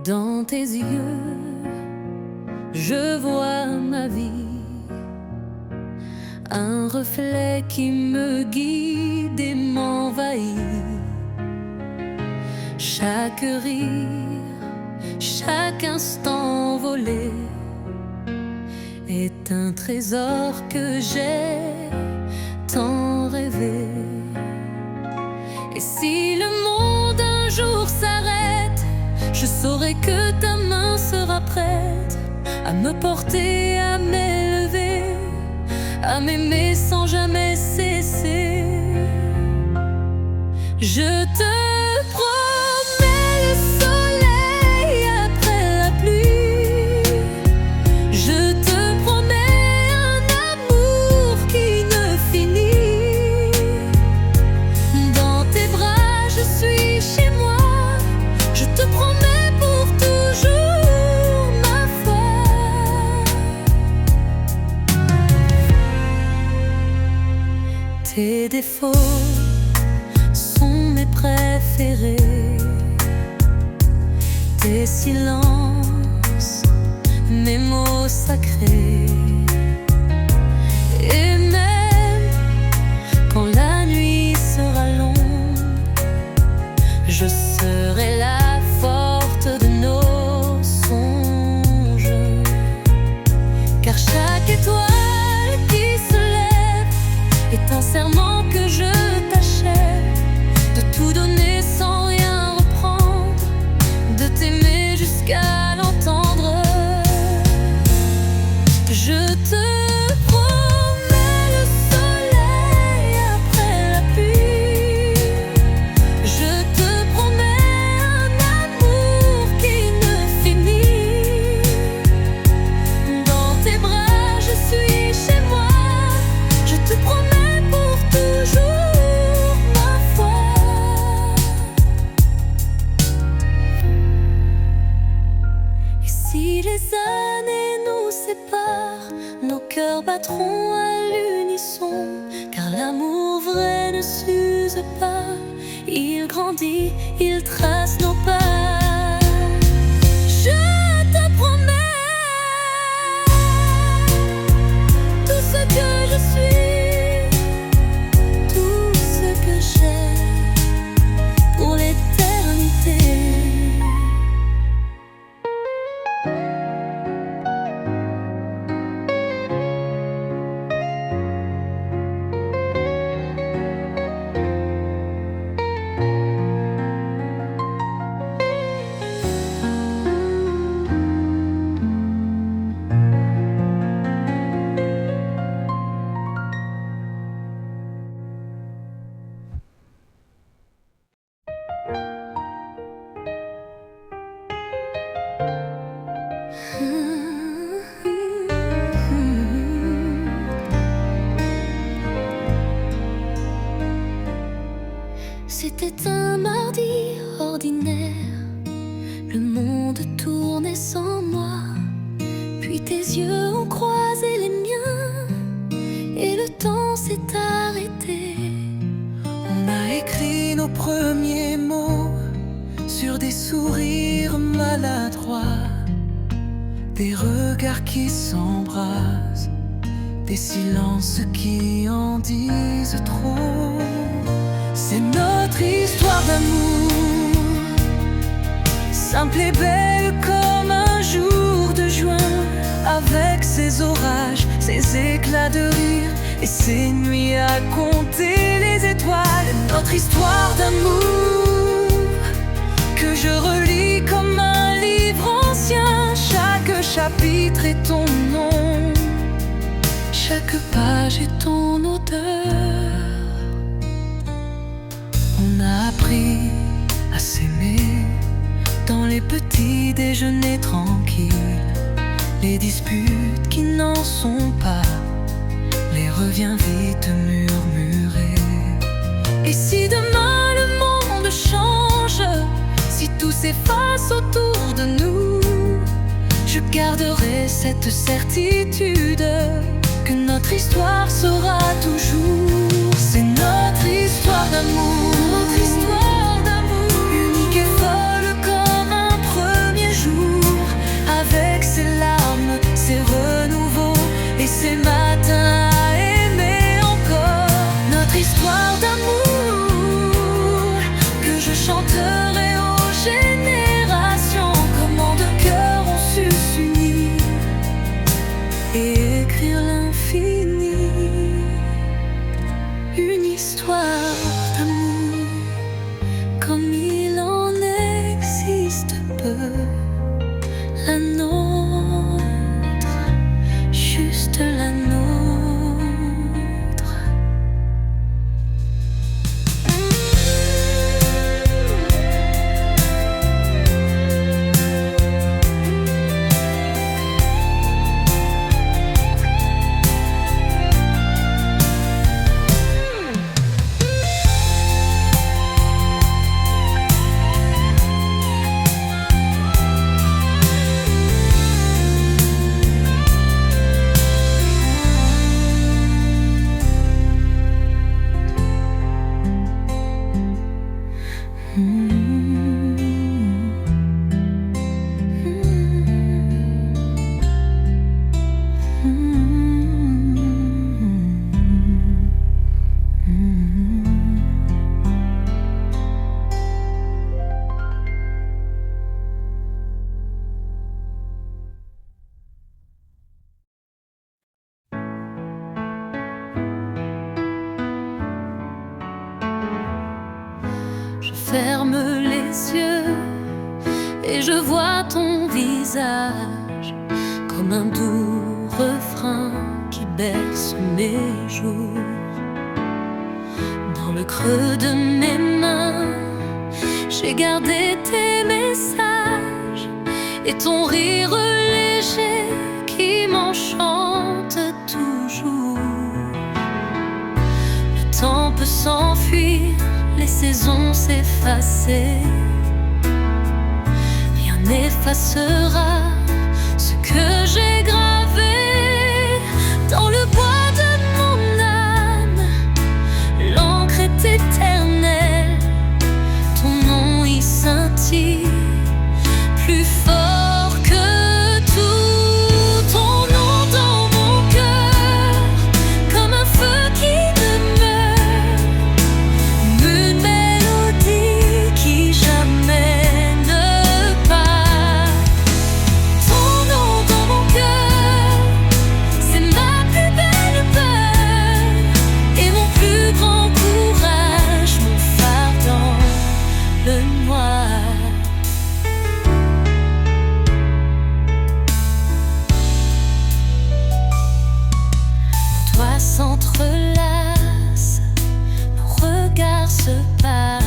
Dans tes yeux, je vois ma vie, un reflet qui me guide et m'envahit. Chaque rire, chaque instant volé est un trésor que j'ai tant rêvé. Et si le monde un jour s'arrête, je saurai que ta main sera prête à me porter, à m'élever, à m'aimer sans jamais cesser. Je te promets le soleil après la pluie. Je te promets un amour qui ne finit. Dans tes bras je suis chez moi. Je te promets pour toujours ma foi. Tes défauts sont mes préférés, tes silences, mes mots sacrés. Et même quand la nuit sera longue, je serai la forte de nos songes. Car chaque étoile qui se lève est un serment que je t'achète, de tout donner sans rien reprendre, de t'aimer jusqu'à l'entendre. Je te promets le soleil après la pluie. Je te promets un amour qui ne finit. Dans tes bras je suis chez moi. Je te promets pour toujours ma foi. Et si les années nous séparent, nos cœurs battront à l'unisson. Car l'amour vrai ne s'use pas, il grandit, il trace nos pas. Je te promets tout ce que je suis, tout ce que j'ai pour l'éternité. C'était un mardi ordinaire, le monde tournait sans moi. Puis tes yeux ont croisé les miens et le temps s'est arrêté. On a écrit nos premiers mots sur des sourires maladroits, des regards qui s'embrassent, des silences qui en disent trop. C'est notre histoire d'amour, simple et belle comme un jour de juin, avec ses orages, ses éclats de rire et ses nuits à compter les étoiles. Notre histoire d'amour que je relis comme un livre ancien. Chaque chapitre est ton nom, chaque page est ton odeur. On a appris à s'aimer dans les petits déjeuners tranquilles, les disputes qui n'en sont pas, les reviens vite murmurés. Et si demain le monde change, si tout s'efface autour de nous, je garderai cette certitude que notre histoire sera toujours. C'est notre histoire d'amour, notre histoire d'amour, unique et folle comme un premier jour. chanterai aux générations comment deux cœurs ont su s'unir et écrire l'infini. Une histoire d'amour comme il en existe peu. La nôtre, juste la nôtre. Je ferme les yeux et je vois ton visage comme un doux refrain qui berce mes jours. Dans le creux de mes mains, j'ai gardé tes messages et ton rire léger qui m'enchante toujours. Le temps peut s'enfuir, les saisons s'effacer, rien n'effacera ce que j'ai gravé dans le bois de mon âme. L'encre est éternelle, ton nom y scintille, plus fort que tout. Ton nom dans mon cœur, comme un feu qui demeure, une mélodie qui jamais ne part. Ton nom dans mon cœur, c'est ma plus belle peur et mon plus grand courage, mon phare dans le noir. Toi s'entrelace, nos regards se parlent,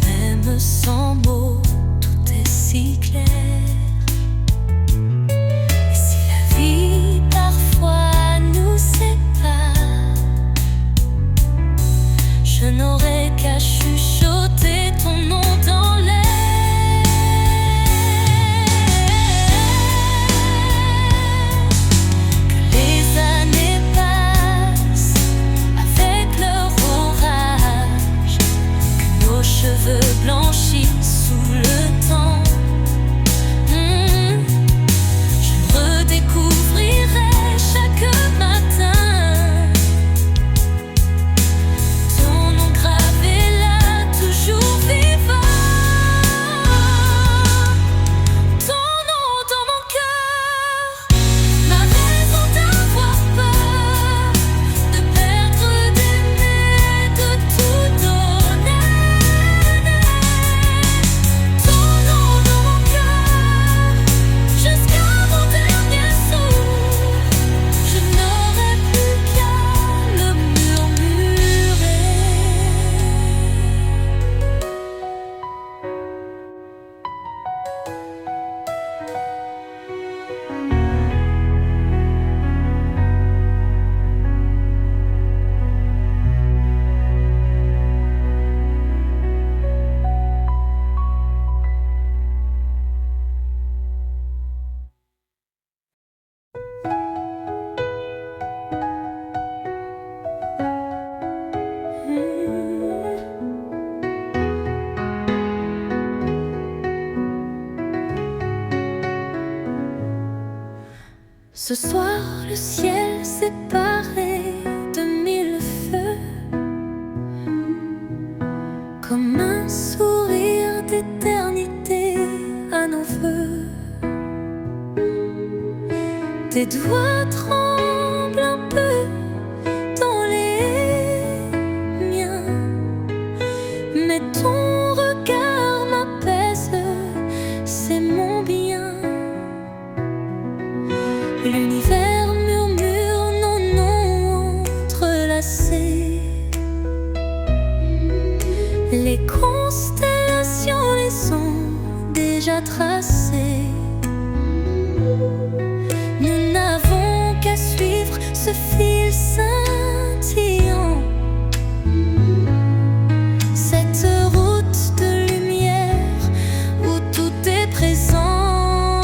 même sans mots, tout est si clair. Et si la vie parfois nous sépare, je n'aurai qu'à chuchoter ton nom dans l'air. Que les années passent avec leur orage, que nos cheveux blanchissent sous le temps. Je redécouvrirai chaque matin ton nom gravé là, toujours vivant. Ton nom dans mon cœur, ma raison d'avoir peur, de perdre, d'aimer, de tout donner. Ton nom dans mon cœur, jusqu'à mon dernier souffle, je n'aurai plus qu'à le murmurer. Ce soir, le ciel séparé de mille feux, comme un Tes doigts tremblent un peu dans les miens, mais ton regard m'apaise, c'est mon bien. L'univers murmure nos noms entrelacés. Les constellations les ont déjà tracées. Nous n'avons qu'à suivre ce fil scintillant, cette route de lumière où tout est présent.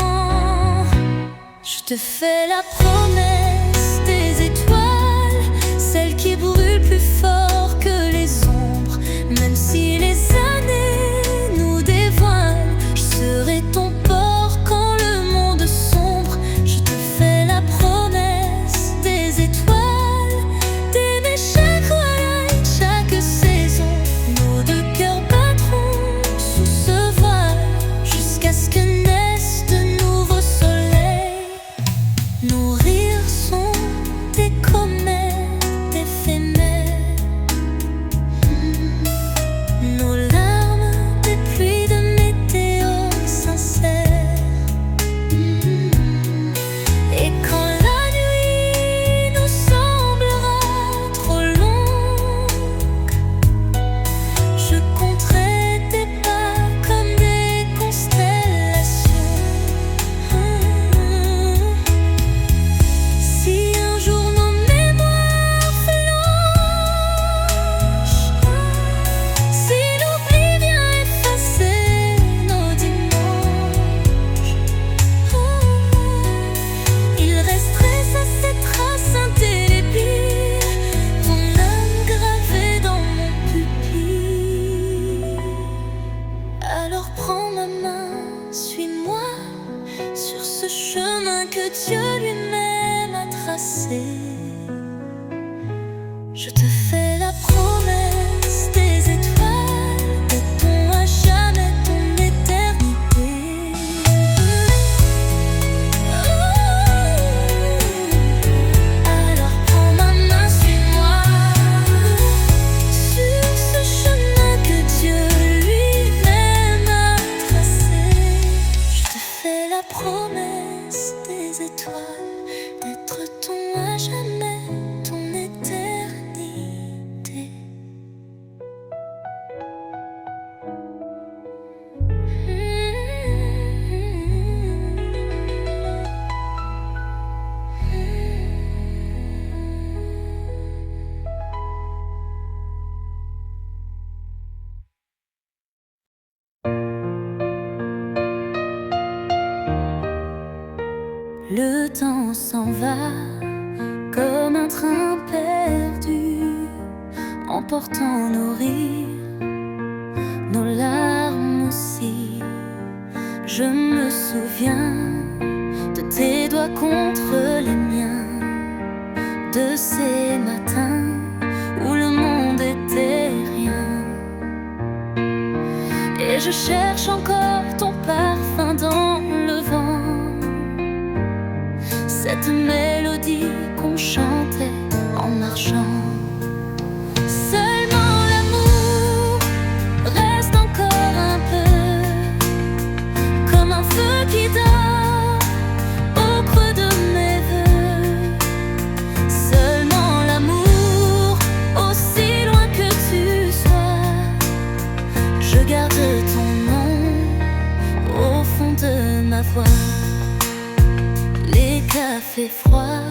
Je te fais la promesse des étoiles, celles qui brûlent plus fort que les ombres. Même si les années nous dévoilent, je serai ton port quand le monde sombre. Je te fais la promesse des étoiles, d'aimer chaque twilight, chaque saison. Nos deux cœurs battront sous ce voile jusqu'à ce que naissent de nouveaux soleils. Nos rires sont des comètes éphémères, nos larmes des pluies de météores sincères. Et quand la nuit nous semblera trop longue, je compterai tes pas comme des constellations. Si un jour nos mémoires flanchent, si l'oubli vient effacer nos dimanches, il resterait ça, ces traces indélébiles, ton âme gravée dans mon pupille. Alors prends ma main, suis-moi sur ce chemin que Dieu lui-même a tracé. Je te fais la promesse des étoiles, de ton à jamais, ton éternité. Alors prends ma main, suis-moi sur ce chemin que Dieu lui-même a tracé. Je te fais la promesse des étoiles, d'être ton à jamais, ton éternité. Le temps s'en va comme un train perdu, emportant nos rires, nos larmes aussi. Je me souviens de tes doigts contre les miens, de ces matins où le monde était rien. Et je cherche encore ton parfum dans le vent, cette mélodie qu'on chantait en marchant. Seulement l'amour reste encore un peu, comme un feu qui dort au creux de mes voeux. Seulement l'amour, aussi loin que tu sois, je garde ton nom au fond de ma voix. Les cafés froids,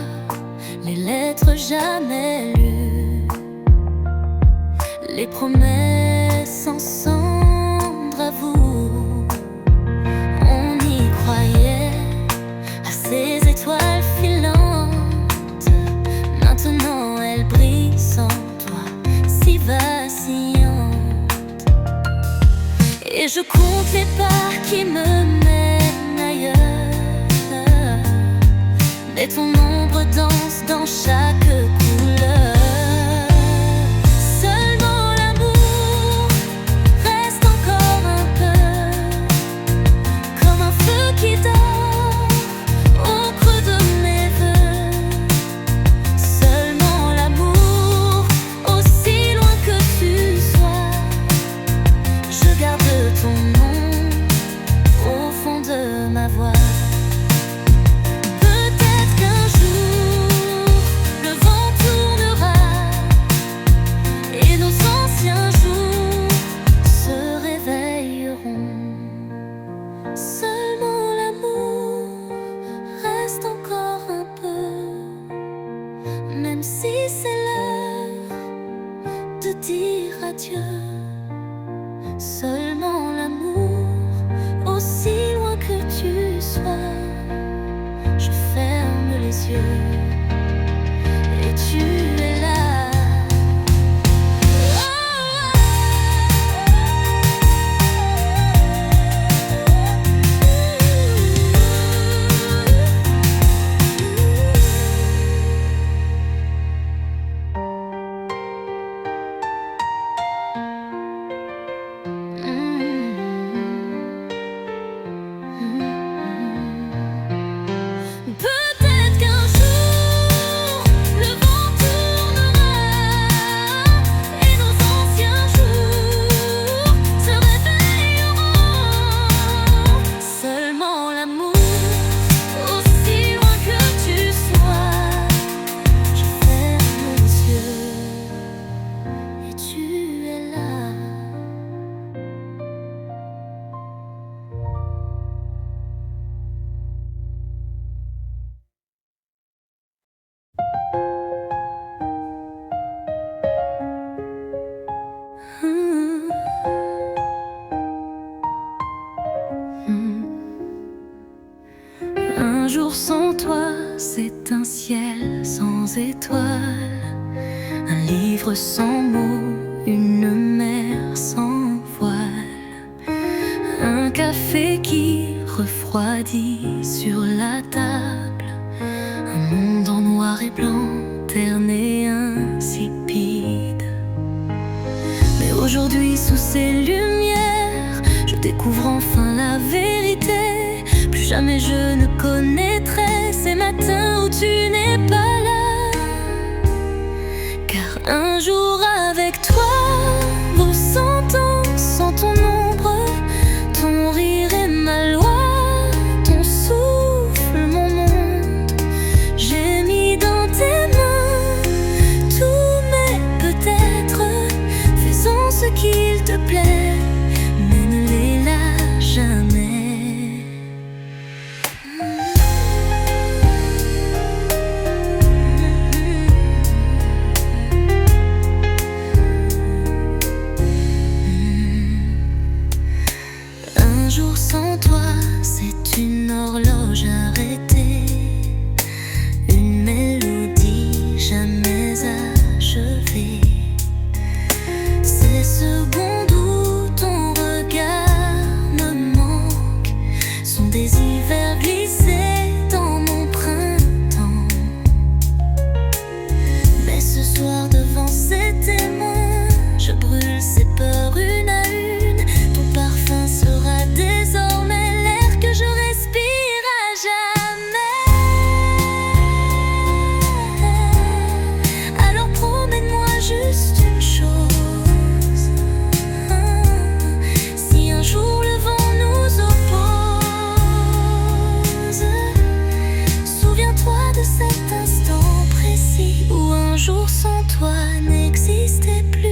les lettres jamais lues, les promesses en cendres à vous. On y croyait à ces étoiles filantes. Maintenant elles brillent sans toi, si vacillantes. Et je compte les pas qui me mènent ailleurs, mais ton ombre danse dans chaque couleur. Seulement l'amour reste encore un peu, comme un feu qui dort au creux de mes voeux. dire adieu. Seulement l'amour, aussi loin que tu sois. Je ferme les yeux et tu es là. Peut-être qu'un jour le vent tournera et nos anciens jours se réveilleront. Seulement l'amour, aussi loin que tu sois. Je ferme les yeux et tu es là. Un jour sans toi, c'est un ciel sans étoiles, un livre sans mots, une mer sans voile, un café qui refroidit sur la table, un monde en noir et blanc, terne et insipide. Mais aujourd'hui, sous ces lumières, je découvre enfin la vérité. Plus jamais je ne connaîtrai ces matins où tu n'es pas là. Car un jour avec toi, vaut 100 ans sans ton ombre, ton rire est ma loi, ton souffle mon monde. J'ai mis dans tes mains tous mes peut-être, faisons ce qu'il te plaît, mais ne les lâche jamais. Un jour sans toi, c'est une horloge arrêtée, une mélodie jamais achevée. Ces secondes où ton regard me manque sont des hivers glissés dans mon printemps. Mais ce soir devant ces témoins, je brûle ces peurs une à une. Ton parfum sera désormais l'air que je respire à jamais. Alors promets-moi juste une chose. Si un jour le vent nous oppose, souviens-toi de cet instant précis où un jour sans toi n'existait plus.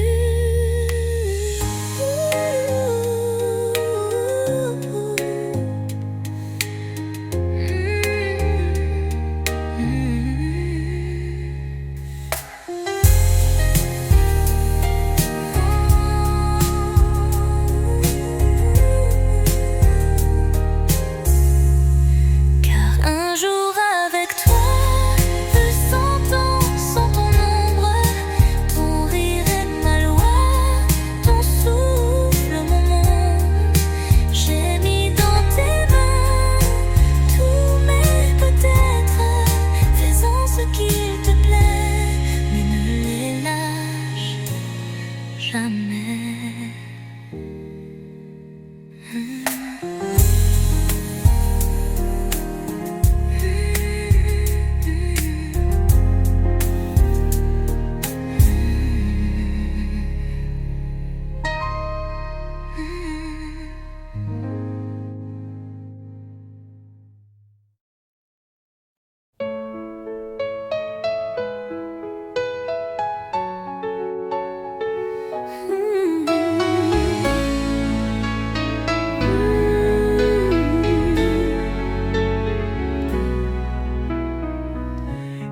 Car un jour avec toi, plus 100 ans sans ton ombre, ton rire est ma loi, ton souffle mon monde. J'ai mis dans tes mains tous mes peut-être, faisons ce qu'il te plaît, mais ne les lâche jamais.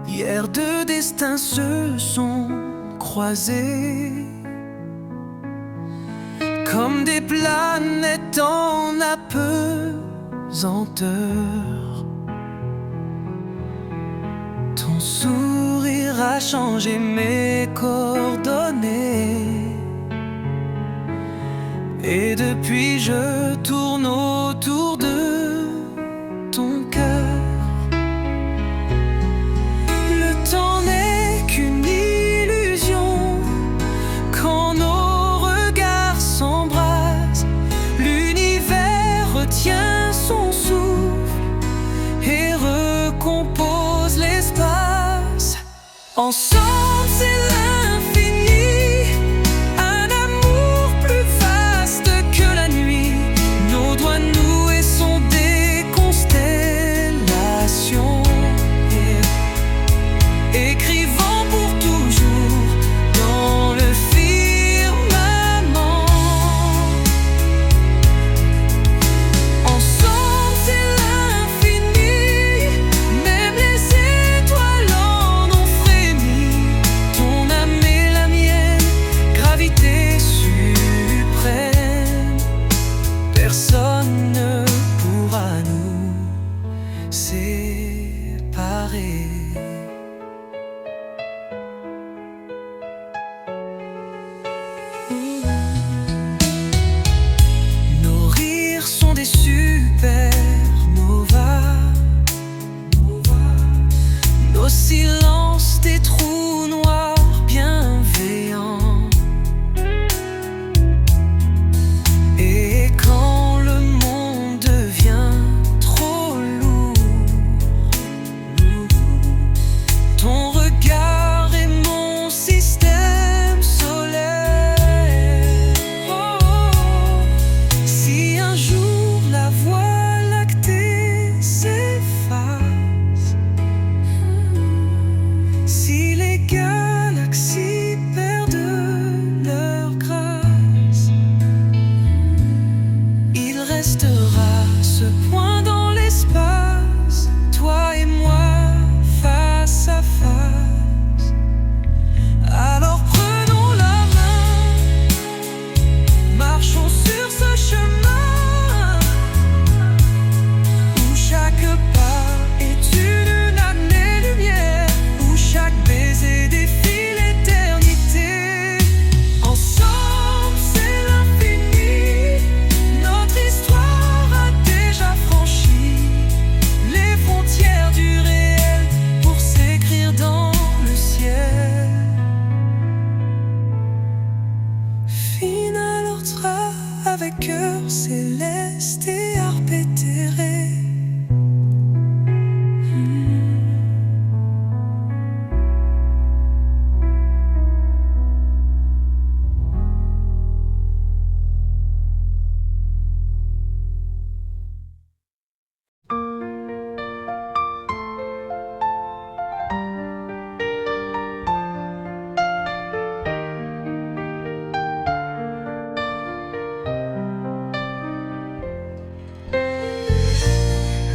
Hier deux destins se sont croisés, comme des planètes en apesanteur. Ton sourire a changé mes coordonnées, et depuis je tourne autour de ton cœur. Le temps n'est qu'une illusion quand nos regards s'embrassent. L'univers retient son souffle et recompose l'espace. Ensemble, c'est l'infini, un amour plus vaste que la nuit. Nos doigts noués sont des constellations, écrivant pour toujours dans le firmament. Ensemble, c'est l'infini, même les étoiles en ont frémi. Ton âme et la mienne, gravité suprême. Personne ne pourra nous séparer. Nos rires sont des supernovas, nos silences des trous noirs bienveillants. Et quand le monde devient trop lourd, ton regard est mon système solaire. Oh, si un jour la voie lactée s'efface, si les galaxies perdent leur grâce, il restera ce point dans l'espace, toi et moi face à face. Alors prenons la main, marchons sur ce chemin où chaque pas est une année-lumière, où chaque baiser défie l'éternité. Ensemble, c'est l'infini, notre histoire a déjà franchi les frontières du réel pour s'écrire dans le ciel. Final orchestra avec cœur céleste et harpe éthérée.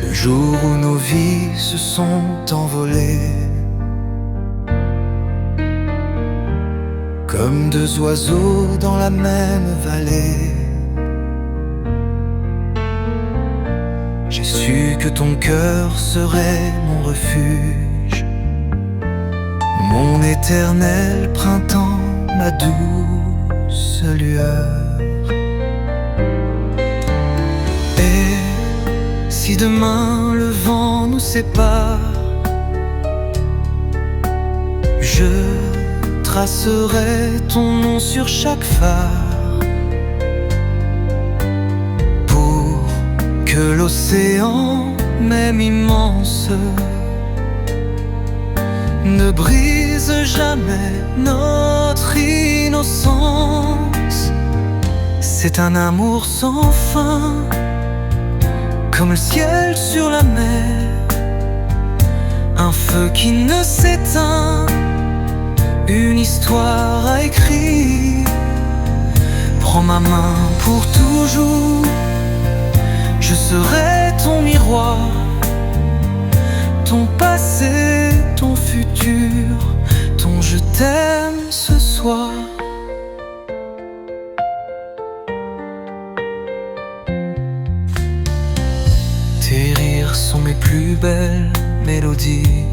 Le jour où nos vies se sont envolées, comme deux oiseaux dans la même vallée, j'ai su que ton cœur serait mon refuge, mon éternel printemps, ma douce lueur. Et si demain le vent nous sépare, je tracerai ton nom sur chaque phare, pour que l'océan, même immense, ne brise jamais notre innocence. C'est un amour sans fin, comme le ciel sur la mer, un feu qui ne s'éteint, une histoire à écrire. Prends ma main pour toujours, je serai ton miroir, ton passé, ton futur, ton je t'aime ce soir. mes plus belles mélodies.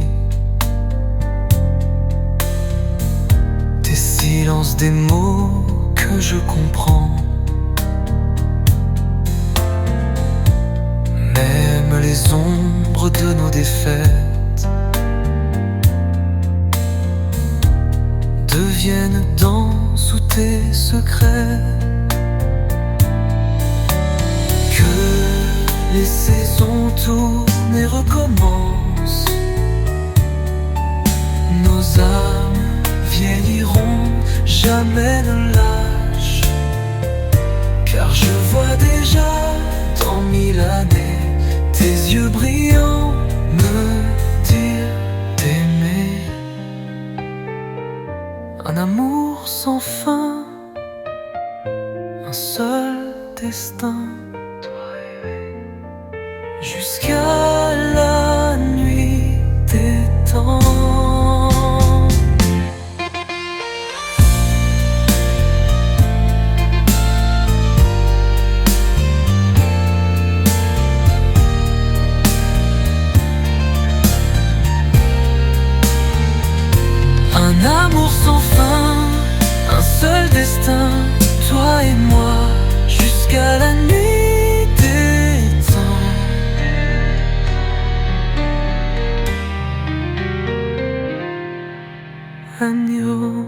Des silences, des mots que je comprends. Même les ombres de nos défaites deviennent danse sous tes secrets. Que les saisons tournent et recommencent. Nos âmes vieilliront, jamais ne lâche. Car je vois déjà dans 1000 années tes yeux brillants me dire d'aimer. Un amour sans fin, un seul destin, jusqu'à la nuit des temps. Un amour sans fin, un seul destin, toi et moi, jusqu'à la nuit des temps. Agneau.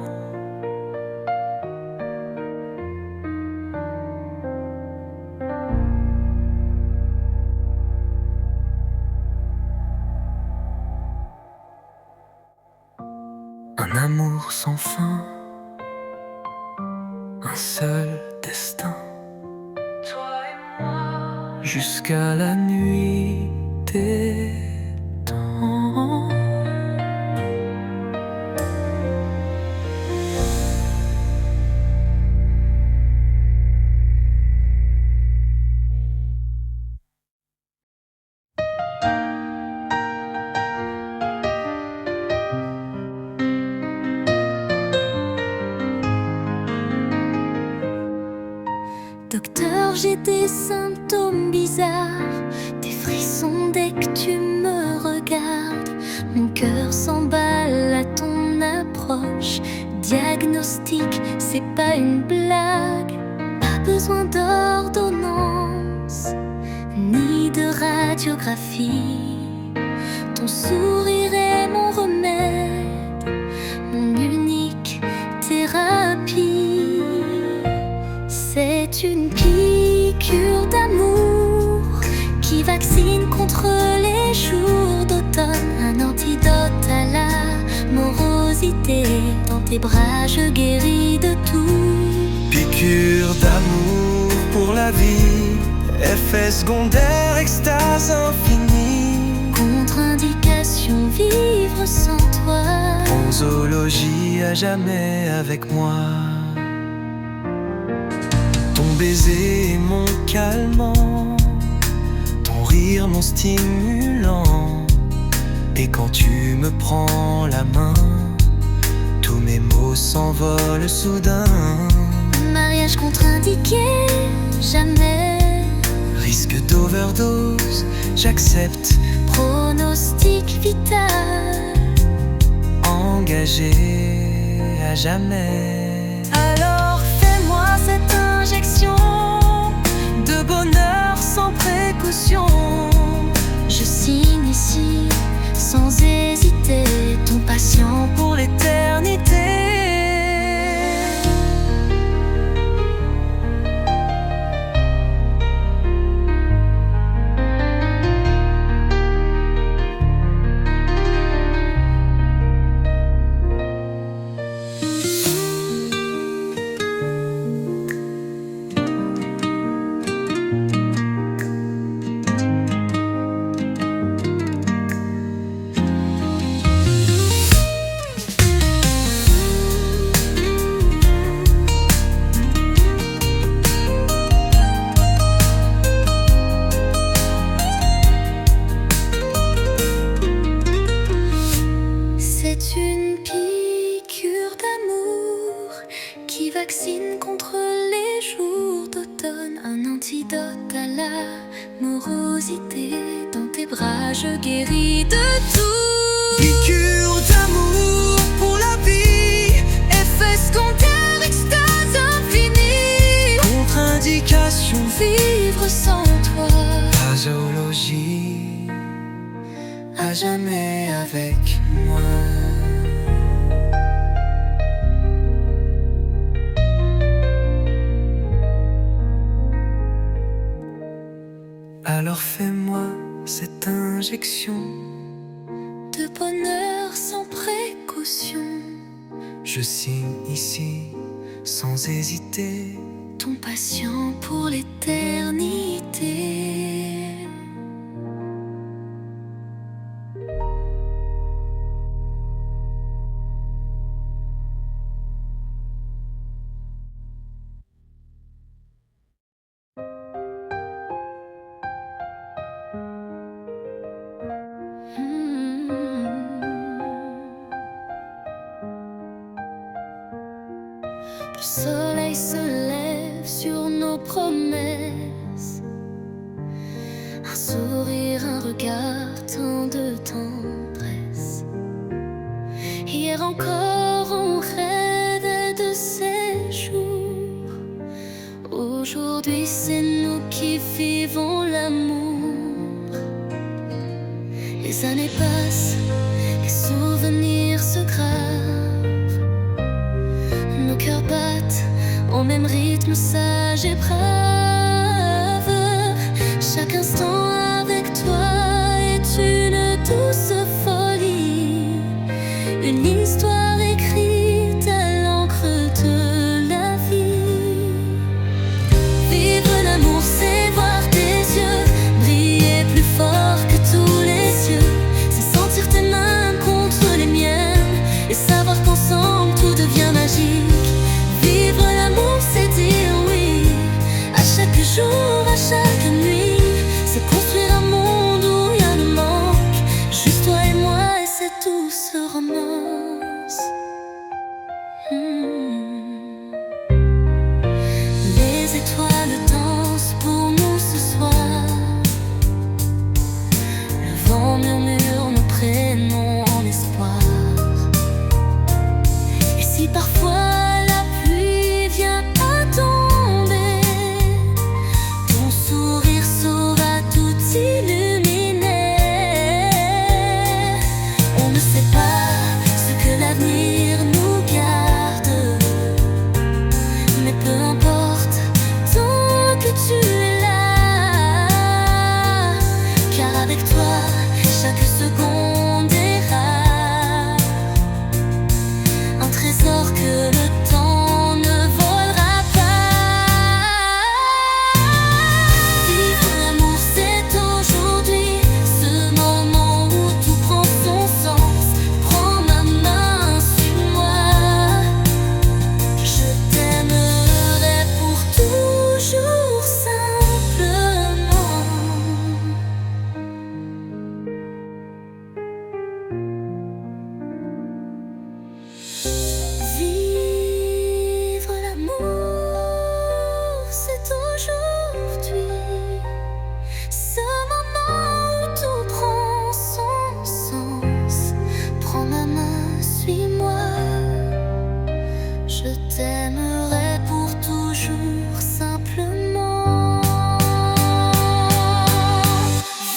Un amour sans fin, un seul destin, toi et moi, jusqu'à la nuit des temps. Docteur, j'ai des symptômes bizarres, des frissons dès que tu me regardes. Mon cœur s'emballe à ton approche. Diagnostic, c'est pas une blague. Pas besoin d'ordonnance, ni de radiographie. Ton sourire est mon remède, mon unique thérapie. C'est une piqûre d'amour qui vaccine contre les jours d'automne. Un antidote à la morosité. Dans tes bras je guéris de tout. Piqûre d'amour pour la vie, effet secondaire, extase infinie. Contre-indication, vivre sans toi. Posologie à jamais avec moi. Ton baiser est mon calmant, ton rire mon stimulant. Et quand tu me prends la main, tous mes mots s'envolent soudain. Mariage contre-indiqué, jamais. Risque d'overdose, j'accepte. Pronostic vital, engagé à jamais. alors fais-moi cette injection de bonheur sans précaution. Je signe ici sans hésiter, ton patient pour l'éternité. C'est une piqûre d'amour qui vaccine contre les jours d'automne. Un antidote à la morosité. Dans tes bras, je guéris de tout. Piqûre d'amour pour la vie, Effet secondaire, extase infinie. contre-indication, Vivre sans toi, la zoologie, à jamais avec moi. Alors fais-moi cette injection de bonheur sans précaution. Je signe ici sans hésiter. Ton patient pour l'éternité. Le soleil se lève sur nos promesses. Un sourire, un regard, tant de tendresse. Hier encore on rêvait de ces jours. Aujourd'hui c'est nous qui vivons l'amour. Les années passent, les souvenirs se gravent. Nos cœurs battent au même rythme sage et brave. Chaque instant avec toi est une douce folie, une histoire écrite à l'encre de la vie. Vivre l'amour, c'est voir tes yeux briller plus fort que tous les yeux. C'est sentir tes mains contre les miennes et savoir qu'ensemble tout devient magique. Vivre l'amour, c'est dire oui à chaque jour, à chaque nuit. C'est construire un monde où rien ne manque, juste toi et moi et cette douce romance. Les étoiles dansent pour nous ce soir. Le vent murmure nos prénoms en espoir. Et si parfois la pluie vient à tomber, ton sourire saura tout illuminer. On ne sait pas ce que l'avenir nous garde, mais peu importe, tant que tu es là. Car avec toi, chaque seconde est rare. Un trésor que le temps ne volera pas. Vivre l'amour, c'est aujourd'hui, ce moment où tout prend son sens. Prends ma main, suis-moi. Je t'aimerai pour toujours simplement. Vivre l'amour, c'est aujourd'hui, ce moment où tout prend son sens. Prends ma main, suis-moi. Je t'aimerai pour toujours simplement.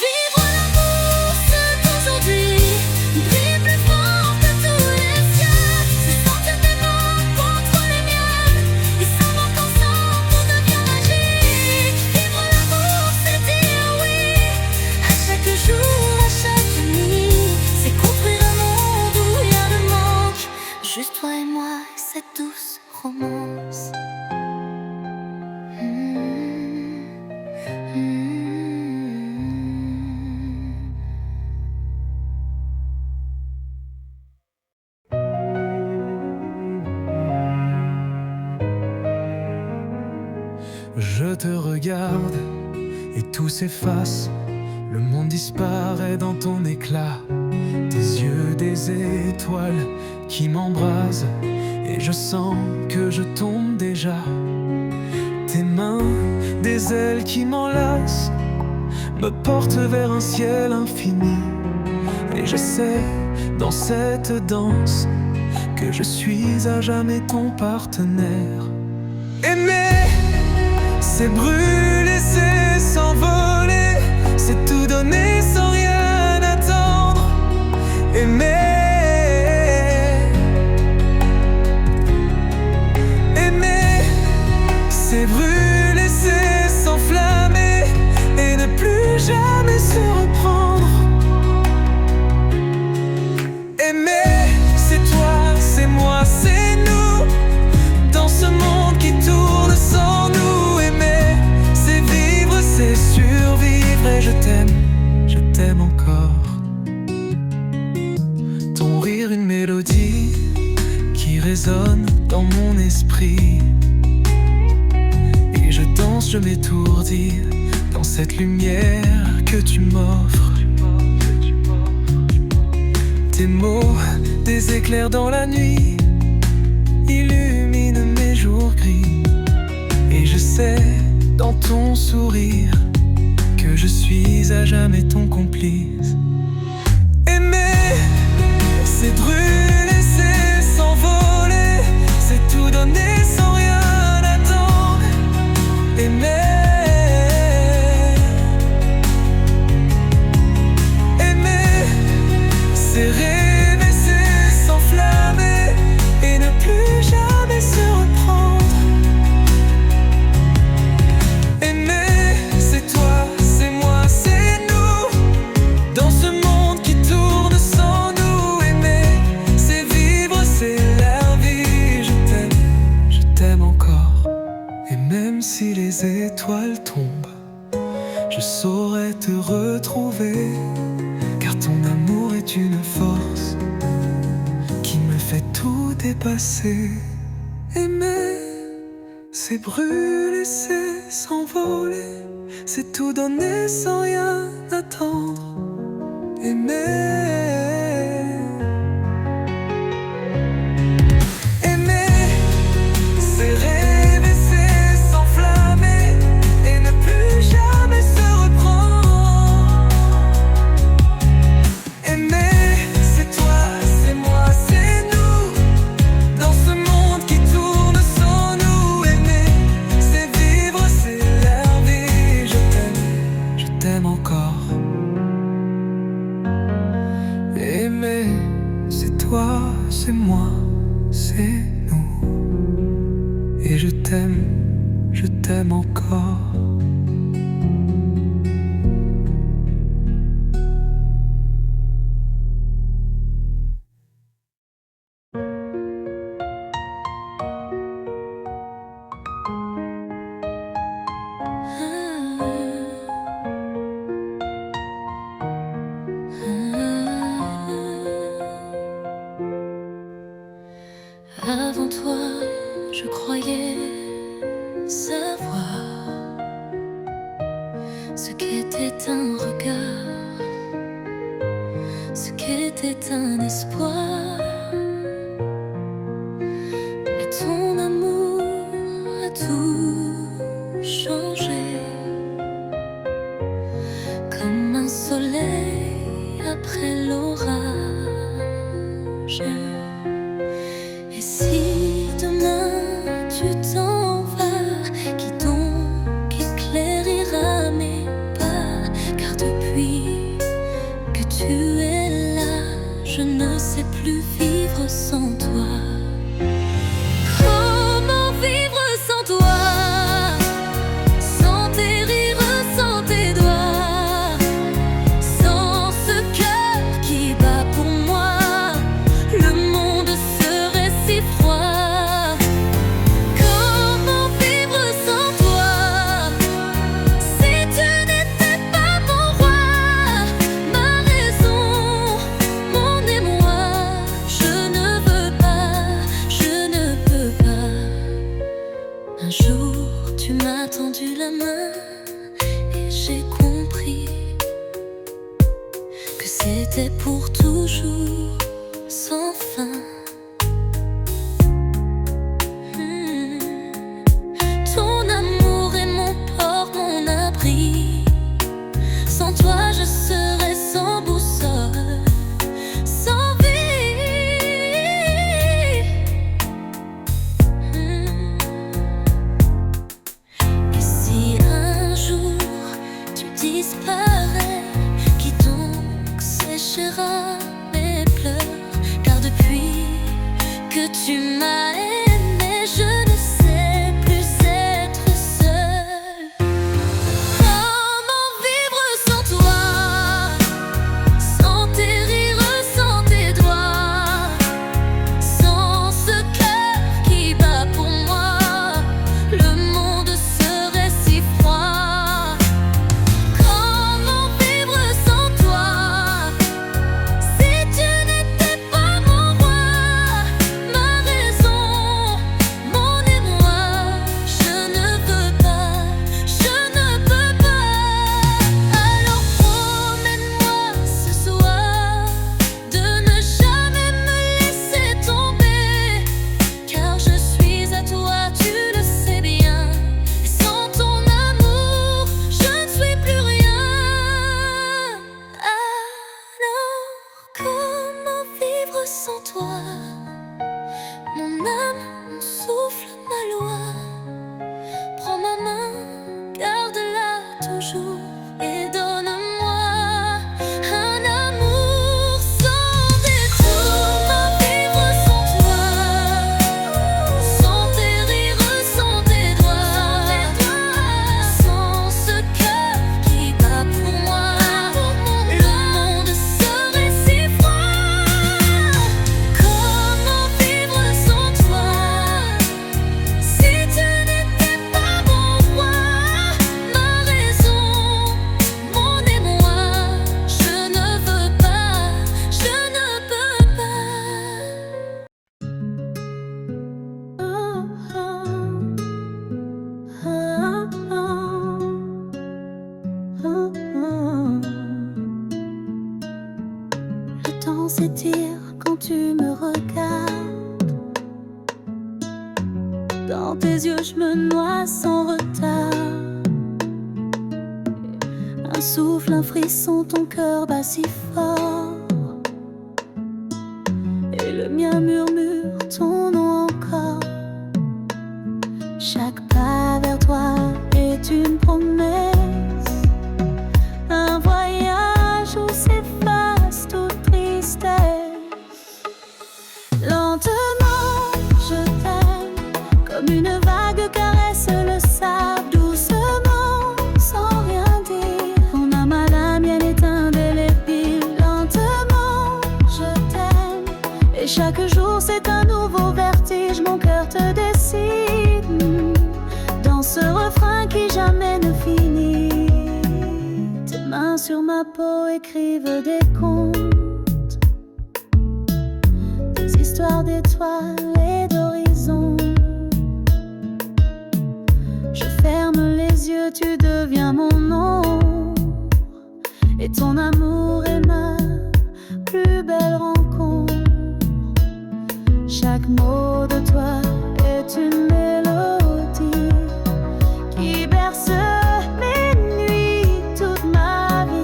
Vivre l'amour, c'est aujourd'hui, brille plus fort que tous les cieux. C'est sentir tes mains contre les miennes et savoir qu'ensemble tout devient magique. Vivre l'amour, c'est dire oui à chaque jour, à chaque nuit. C'est construire un monde où rien ne manque, juste toi et moi et cette douce romance. Je te regarde et tout s'efface. Le monde disparaît dans ton éclat. Tes yeux, des étoiles qui m'embrasent. Et je sens que je tombe déjà. Tes mains, des ailes qui m'enlacent. me porte vers un ciel infini. Et je sais, dans cette danse, que je suis à jamais ton partenaire. Aimer, c'est brûler, c'est s'envoler, c'est tout donner sans rien attendre. Aimer, c'est brûler, c'est s'enflammer et ne plus jamais se reprendre. Aimer, c'est toi, c'est moi, c'est nous, dans ce monde qui tourne sans nous. Aimer, c'est vivre, c'est survivre. Et je t'aime encore. Ton rire, une mélodie qui résonne dans mon esprit. Et je danse, je m'étourdis dans cette lumière que tu m'offres. Tes mots, des éclairs dans la nuit, illuminent mes jours gris. Et je sais, dans ton sourire, que je suis à jamais ton complice. Aimer, c'est brûler, c'est s'envoler, c'est tout donner sans rien attendre. Aimer, c'est rêver, c'est s'enflammer et ne plus jamais se reprendre. Aimer, c'est toi, c'est moi, c'est nous, dans ce monde qui tourne sans nous. Aimer, c'est vivre, c'est la vie. Je t'aime encore. Et même si les étoiles tombent, je saurais te retrouver, car ton amour est une force qui me fait tout dépasser. Aimer, c'est brûler, c'est s'envoler, c'est tout donner sans rien attendre. Aimer, c'est rêver, c'est s'enflammer et ne plus jamais se reprendre. Aimer, c'est toi, c'est moi, c'est nous, dans ce monde qui tourne sans nous. Aimer, c'est vivre, c'est la vie. Je t'aime encore. Aimer, c'est toi, c'est moi, c'est nous. Et je t'aime encore. Avant toi, je croyais savoir ce qu'était un regard, ce qu'était un espoir. Mais ton amour a tout changé, comme un soleil après l'orage. Et si demain tu t'en vas, qui donc éclairira mes pas? Car depuis que tu es là, je ne sais plus vivre sans toi. Comment vivre sans toi? Sans tes rires, sans tes doigts, sans ce cœur qui bat pour moi. Le monde serait si froid. Comment vivre sans toi? Si tu n'étais pas mon roi, ma raison, mon émoi, je ne veux pas, je ne peux pas. Un jour tu m'as tendu la main et j'ai compris que c'était pour toujours, sans fin. Ton amour est mon port, mon abri. jour et donne-moi un amour sans détour. Ma vivre sans toi, sans tes rires, sans tes doigts, sans ce cœur qui bat pour moi. Le monde serait si froid. Comment vivre sans toi? Si tu n'étais pas mon roi, ma raison, mon émoi, je ne veux pas, je ne peux pas. Le temps s'étire quand tu me regardes. Dans tes yeux, je me noie sans retard. Un souffle, un frisson, ton cœur bat si fort. Et le mien murmure ton nom encore. Chaque pas vers toi est une promesse. Un voyage où s'efface toute tristesse. Lentement, je t'aime, comme une vague caresse le sable doucement, sans rien dire. Ton âme à la mienne est indélébile. Lentement, je t'aime, et chaque jour c'est un nouveau vertige. Mon cœur te décide dans ce refrain qui jamais ne finit. Tes mains sur ma peau écrivent des contes, des histoires d'étoiles et d'horizons. Je ferme les yeux, tu deviens mon nom, et ton amour est ma plus belle rencontre. Chaque mot de toi est une mélodie qui berce mes nuits, toute ma vie.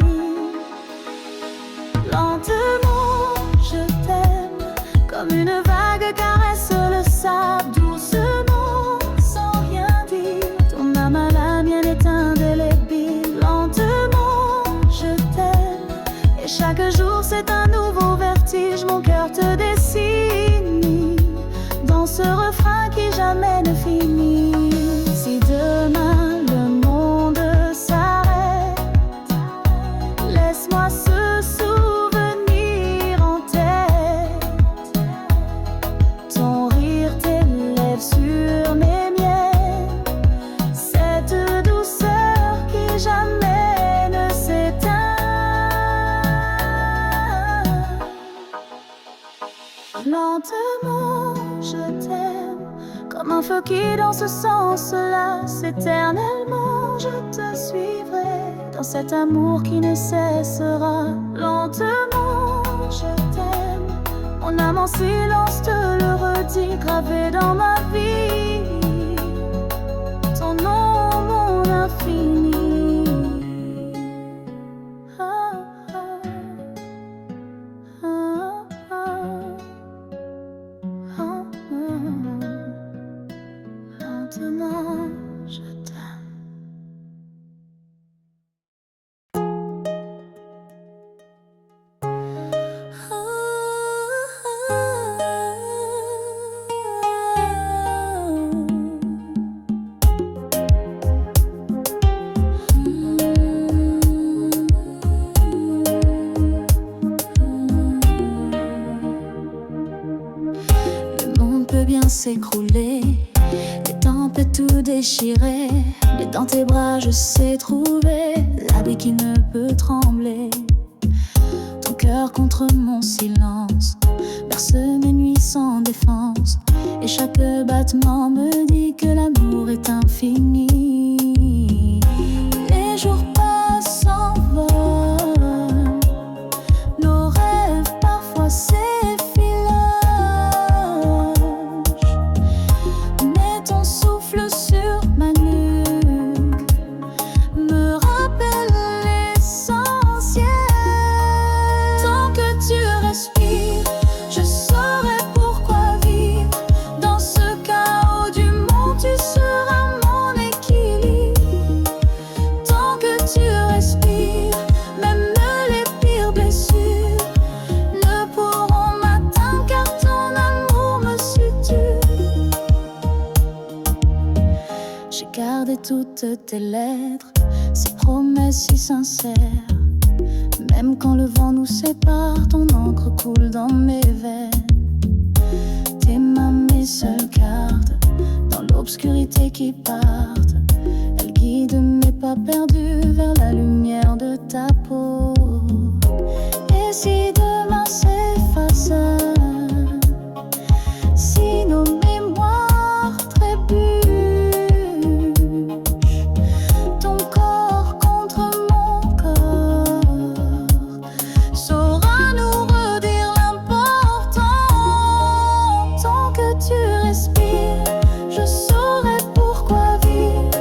Lentement, je t'aime, comme une vague caresse le sable doucement, sans rien dire. Ton âme à la mienne est indélébile. Lentement, je t'aime, et chaque jour c'est un nouveau vertige. Mon cœur te dessine dans ce refrain qui jamais ne finit. Si demain le monde s'arrête, laisse-moi ce souvenir en tête. Ton rire, tes lèvres sur mes miennes, cette douceur qui jamais ne s'éteint. Lentement, je t'aime, comme un feu qui dans ce sens-là. Éternellement, je te suivrai dans cet amour qui ne cessera. Lentement, je t'aime, mon âme en silence te le redit, gravé dans ma vie. Ton nom, mon infini. Lentement, je t'aime. Le monde peut bien s'écrouler, les tempêtes tout déchirer, mais dans tes bras je sais trouver l'abri qui ne peut trembler. Ton cœur contre mon silence berce mes nuits sans défense, et chaque battement me dit que l'amour est infini. Les jours passent, s'envolent, nos rêves parfois s'effilochent, mais ton souffle sur ma nuque me rappelle l'essentiel. Tant que tu respires, je saurai pourquoi vivre. Dans ce chaos du monde, tu seras mon équilibre. garder toutes tes lettres, ces promesses si sincères. Même quand le vent nous sépare, ton encre coule dans mes veines. Tes mains, mes seules cartes, dans l'obscurité qui partent. Elles guident mes pas perdus vers la lumière de ta peau. Et si demain s'efface, si nos mémoires trébuchent, ton corps contre mon corps saura nous redire l'important. Tant que tu respires, je saurai pourquoi vivre.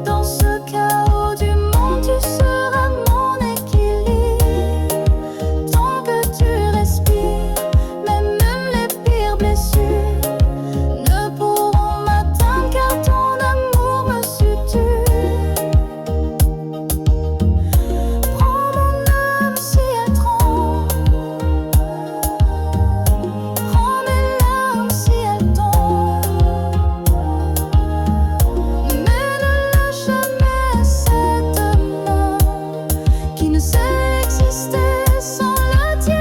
Dans ce chaos du monde, tu seras mon équilibre. Tant que tu respires, même les pires blessures ne pourront m'atteindre, car ton amour me suture. Prends mon âme si elle tremble, prends mes larmes si elles tombent, mais ne lâche jamais cette main qui ne sait exister sans la tienne.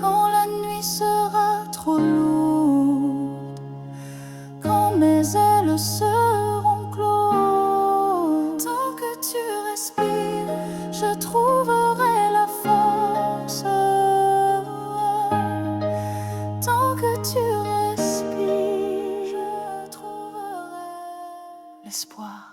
Quand la nuit sera trop lourde, quand mes ailes seront closes, tant que tu respires, je trouverai la force. Tant que tu respires, je trouverai l'espoir.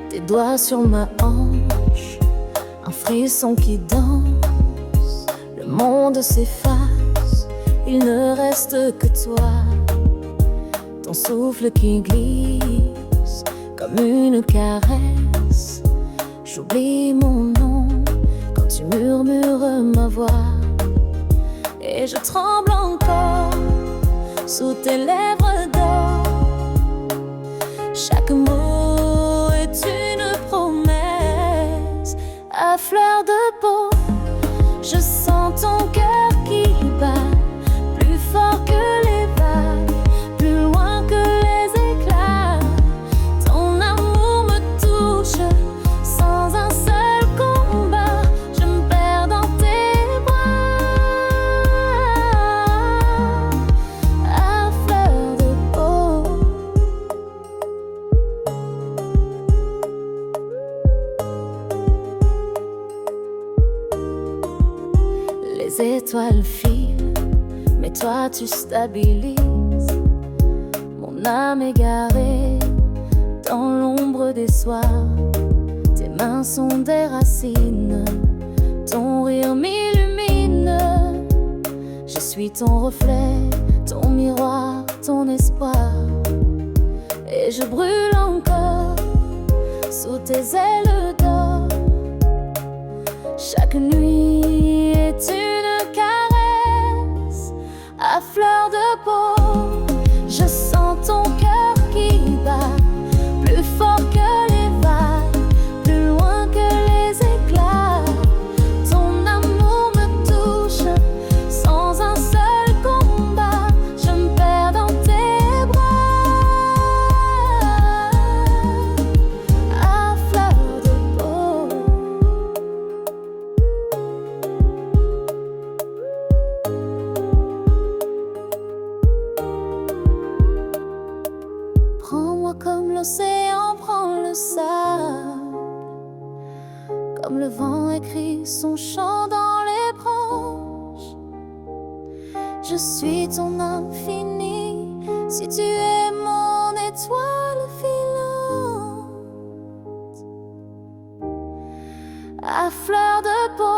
Tes doigts sur ma hanche, un frisson qui danse. Le monde s'efface, il ne reste que toi. Ton souffle qui glisse comme une caresse. J'oublie mon nom quand tu murmures ma voix. Et je tremble encore sous tes lèvres d'or. Chaque mot est une promesse à fleur de peau. Je sens ton cœur qui bat plus fort que les vagues, plus loin que les éclats. Ton amour me touche sans un seul combat. Je me perds dans tes bras à fleur de peau. Les étoiles filent, mais toi tu stabilises mon âme égarée dans l'ombre des soirs. Tes mains sont des racines, ton rire m'illumine. Je suis ton reflet, ton miroir, ton espoir. Et je brûle encore sous tes ailes d'or. Chaque nuit est une caresse à fleur de peau. Je sens ton cœur qui bat plus fort que les vagues, plus loin que les éclats. Ton amour me touche sans un seul combat. Je me perds dans tes bras à fleur de peau. Prends-moi comme l'océan prend le sable, comme le vent écrit son chant dans les branches. Je suis ton infini, si tu es mon étoile filante à fleur de peau.